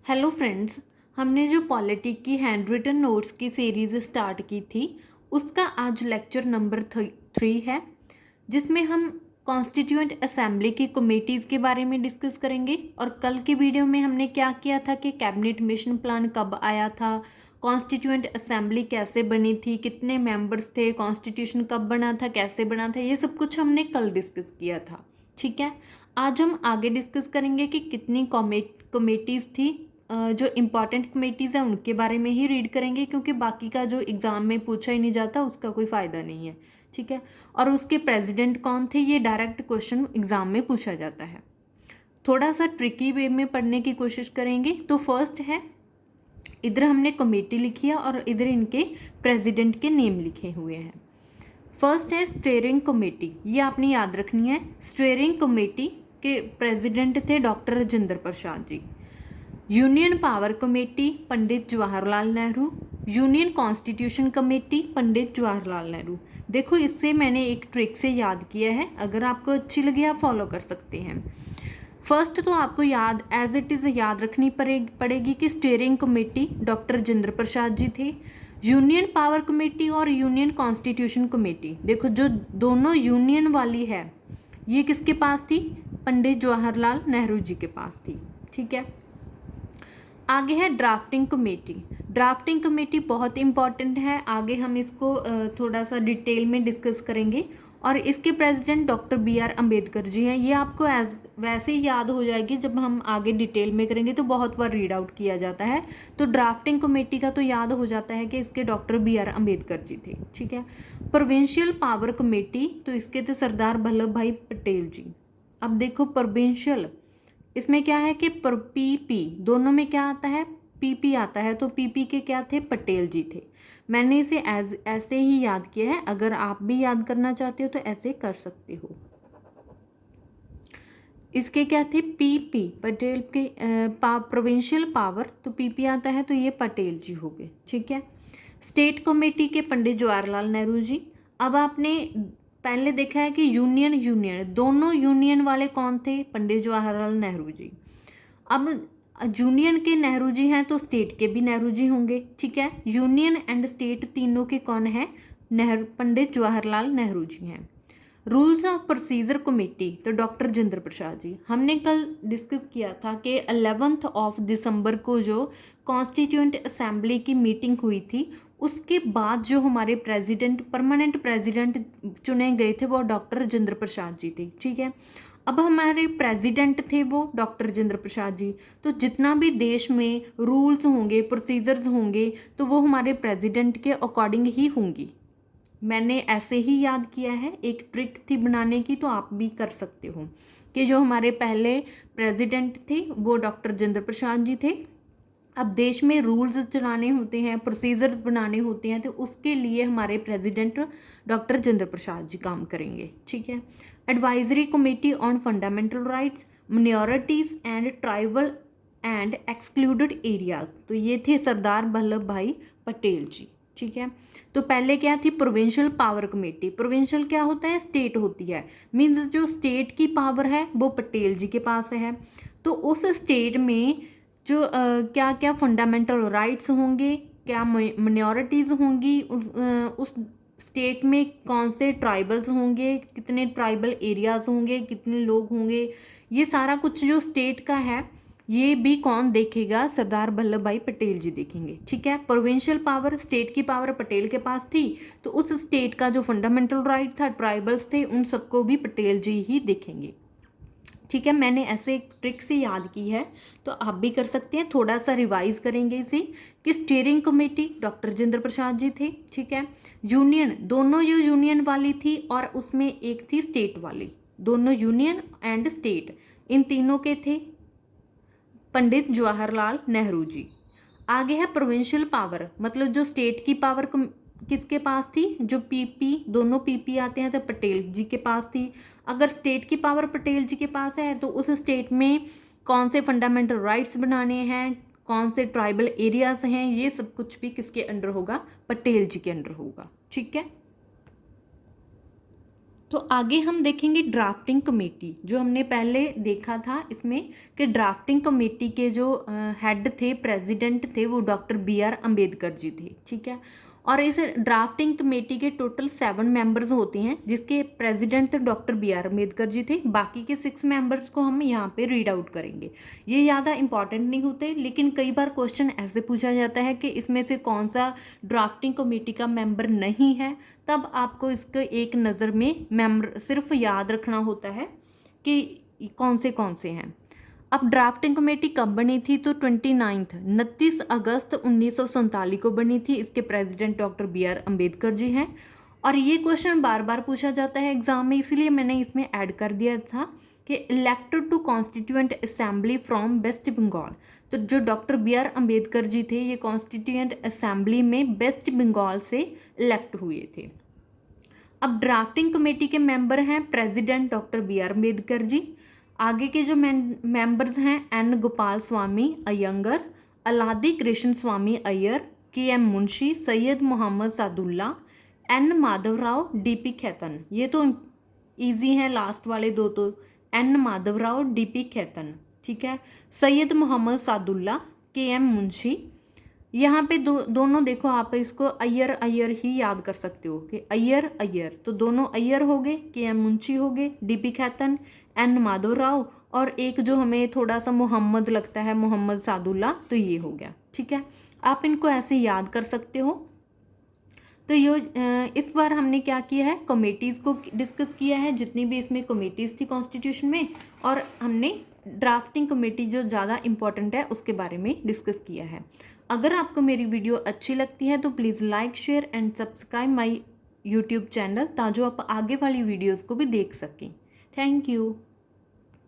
Hello friends. हमने जो polity की हैंड रिटन नोट्स की सीरीज़ स्टार्ट की थी उसका आज लेक्चर नंबर 3 है, जिसमें हम कॉन्स्टिट्यूएंट असेंबली की कमेटीज़ के बारे में डिस्कस करेंगे। और कल के वीडियो में हमने क्या किया था कि कैबिनेट मिशन प्लान कब आया था, कॉन्स्टिट्यूएंट असेंबली कैसे बनी थी, कितने मेंबर्स थे, कॉन्स्टिट्यूशन कब बना था, कैसे बना था, ये सब कुछ हमने कल डिस्कस किया था। ठीक है, आज हम आगे डिस्कस करेंगे कि कितनी कमेटीज़ थी। जो इम्पॉर्टेंट कमेटीज़ हैं उनके बारे में ही रीड करेंगे, क्योंकि बाकी का जो एग्ज़ाम में पूछा ही नहीं जाता उसका कोई फ़ायदा नहीं है। ठीक है, और उसके प्रेसिडेंट कौन थे ये डायरेक्ट क्वेश्चन एग्ज़ाम में पूछा जाता है। थोड़ा सा ट्रिकी वे में पढ़ने की कोशिश करेंगे। तो फर्स्ट है, इधर हमने कमेटी लिखी है और इधर इनके प्रेसिडेंट के नेम लिखे हुए हैं। फर्स्ट है स्टीयरिंग कमेटी, ये आपने याद रखनी है। स्टीयरिंग कमेटी के प्रेसिडेंट थे doctor Rajendra Prasad ji. Union power committee Pandit Jawaharlal Nehru. Union constitution committee Pandit Jawaharlal Nehru. देखो, इससे मैंने एक ट्रिक से याद किया है, अगर आपको अच्छी लगे आप फॉलो कर सकते हैं। फर्स्ट तो आपको याद एज इट इज़ याद रखनी पड़ेगी कि steering committee doctor Rajendra Prasad जी थे। यूनियन पावर कमेटी और यूनियन कॉन्स्टिट्यूशन कमेटी, देखो जो दोनों यूनियन वाली है ये किसके पास थी, पंडित जवाहरलाल नेहरू जी के पास थी। ठीक है, आगे है ड्राफ्टिंग कमेटी। ड्राफ्टिंग कमेटी बहुत इंपॉर्टेंट है, आगे हम इसको थोड़ा सा डिटेल में डिस्कस करेंगे। और इसके प्रेसिडेंट डॉक्टर BR अम्बेडकर जी हैं। ये आपको एज वैसे ही याद हो जाएगी, जब हम आगे डिटेल में करेंगे तो बहुत बार रीड आउट किया जाता है। तो ड्राफ्टिंग कमेटी का तो याद हो जाता है कि इसके डॉक्टर BR अम्बेडकर जी थे। ठीक है, प्रोविंशियल पावर कमेटी, तो इसके थे सरदार वल्लभ भाई पटेल जी। अब देखो प्रोविंशियल, इसमें क्या है कि PP दोनों में क्या आता है, PP आता है, तो PP के क्या थे, पटेल जी थे। मैंने इसे ऐसे ही याद किया है, अगर आप भी याद करना चाहते हो तो ऐसे कर सकते हो। इसके क्या थे, PP पटेल के प्रोविंशियल पावर, तो PP आता है, तो ये पटेल जी हो गए। ठीक है, स्टेट कमेटी के पंडित जवाहरलाल नेहरू जी। अब आपने पहले देखा है कि यूनियन दोनों यूनियन वाले कौन थे, पंडित जवाहरलाल नेहरू जी। अब यूनियन के नेहरू जी हैं तो स्टेट के भी नेहरू जी होंगे। ठीक है, यूनियन एंड स्टेट तीनों के कौन है, नेहरू पंडित जवाहरलाल नेहरू जी हैं। रूल्स ऑफ प्रोसीजर कमेटी, तो डॉक्टर राजेंद्र प्रसाद जी। हमने कल डिस्कस किया था कि 11 दिसंबर को जो कॉन्स्टिट्यूएंट असेंबली की मीटिंग हुई थी उसके बाद जो हमारे परमानेंट प्रेसिडेंट चुने गए थे वो डॉक्टर राजेंद्र प्रसाद जी थे। ठीक है, अब हमारे प्रेसिडेंट थे वो डॉक्टर राजेंद्र प्रसाद जी। तो जितना भी देश में रूल्स होंगे, प्रोसीजर्स होंगे, तो वो हमारे प्रेसिडेंट के अकॉर्डिंग ही होंगी। मैंने ऐसे ही याद किया है, एक ट्रिक थी बनाने की, तो आप भी कर सकते हो कि जो हमारे पहले प्रेसिडेंट थे वो डॉक्टर राजेंद्र प्रसाद जी थे। अब देश में रूल्स चलाने होते हैं, प्रोसीजर्स बनाने होते हैं, तो उसके लिए हमारे प्रेसिडेंट डॉक्टर राजेंद्र प्रसाद जी काम करेंगे। ठीक है, advisory committee on fundamental rights, minorities and tribal and excluded areas, तो ये थे सरदार वल्लभ भाई पटेल जी। ठीक है, तो पहले क्या थी, प्रोविंशियल पावर कमेटी। प्रोविंशियल क्या होता है, स्टेट होती है, मीन्स जो स्टेट की पावर है वो पटेल जी के पास है। तो उस स्टेट में जो क्या क्या फंडामेंटल राइट्स होंगे, क्या मिनॉरिटीज़ होंगी, उस स्टेट में कौन से ट्राइबल्स होंगे, कितने ट्राइबल एरियाज़ होंगे, कितने लोग होंगे, ये सारा कुछ जो स्टेट का है ये भी कौन देखेगा, सरदार वल्लभ भाई पटेल जी देखेंगे। ठीक है, प्रोविंशियल पावर, स्टेट की पावर पटेल के पास थी, तो उस स्टेट का जो फंडामेंटल राइट था, ट्राइबल्स थे, उन सबको भी पटेल जी ही देखेंगे। ठीक है, मैंने ऐसे एक ट्रिक से याद की है, तो आप भी कर सकते हैं। थोड़ा सा रिवाइज करेंगे इसे कि steering committee doctor Rajendra Prasad जी थे। ठीक है, यूनियन, दोनों जो यूनियन वाली थी और उसमें एक थी स्टेट वाली, दोनों यूनियन एंड स्टेट, इन तीनों के थे पंडित जवाहरलाल नेहरू जी। आगे है प्रोविंशियल पावर, मतलब जो स्टेट की पावर किसके पास थी, जो PP, दोनों PP आते हैं तो पटेल जी के पास थी। अगर स्टेट की पावर पटेल जी के पास है तो उस स्टेट में कौन से फंडामेंटल राइट्स बनाने हैं, कौन से ट्राइबल एरियाज हैं, ये सब कुछ भी किसके अंडर होगा, पटेल जी के अंडर होगा। ठीक है, तो आगे हम देखेंगे ड्राफ्टिंग कमेटी। जो हमने पहले देखा था इसमें कि ड्राफ्टिंग कमेटी के जो हेड थे, प्रेसिडेंट थे, वो डॉक्टर BR अम्बेडकर जी थे, ठीक है। और इस ड्राफ्टिंग कमेटी के टोटल 7 मेंबर्स होते हैं, जिसके president doctor BR Ambedkar ji थे। बाकी के 6 मेंबर्स को हम यहाँ पे रीड आउट करेंगे। ये ज़्यादा इंपॉर्टेंट नहीं होते, लेकिन कई बार क्वेश्चन ऐसे पूछा जाता है कि इसमें से कौन सा ड्राफ्टिंग कमेटी का मेंबर नहीं है, तब आपको इसके एक नज़र में मेंबर सिर्फ याद रखना होता है कि कौन से हैं। अब ड्राफ्टिंग कमेटी कब बनी थी? तो 29 अगस्त 1947 को बनी थी। इसके प्रेसिडेंट डॉक्टर BR अम्बेडकर जी हैं। और ये क्वेश्चन बार बार पूछा जाता है एग्जाम में, इसलिए मैंने इसमें ऐड कर दिया था कि elected to constituent assembly from West Bengal. तो जो डॉक्टर BR अम्बेडकर जी थे, ये कॉन्स्टिट्यूएंट असेंबली में वेस्ट बंगाल से इलेक्ट हुए थे। अब ड्राफ्टिंग कमेटी के मेंबर हैं president doctor BR Ambedkar ji. आगे के जो मेंबर्स हैं N गोपाल स्वामी अयंगर, अलादी कृष्ण स्वामी Iyer, KM Munshi, Syed Mohammad Sadulla, N Madhavrao, DP Khetan. ये तो इजी हैं लास्ट वाले दो तो, N माधवराव, DP खेतन, ठीक है। सैयद मोहम्मद सादुल्ला, KM मुंशी। यहाँ पे दोनों देखो, आप इसको अय्यर अय्यर ही याद कर सकते हो कि अय्यर अय्यर, तो दोनों अय्यर हो गए, KM मुंशी हो गए, DP खेतन, N माधवराव, और एक जो हमें थोड़ा सा मोहम्मद लगता है, मोहम्मद सादुल्ला, तो ये हो गया, ठीक है। आप इनको ऐसे याद कर सकते हो। तो ये इस बार हमने क्या किया है, कमेटीज़ को डिस्कस किया है, जितनी भी इसमें कमेटीज़ थी कॉन्स्टिट्यूशन में, और हमने ड्राफ्टिंग कमेटी जो ज़्यादा इम्पॉर्टेंट है उसके बारे में डिस्कस किया है। अगर आपको मेरी वीडियो अच्छी लगती है तो please like, share and subscribe my YouTube channel, ताकि आप आगे वाली वीडियोज़ को भी देख सकें। Thank you.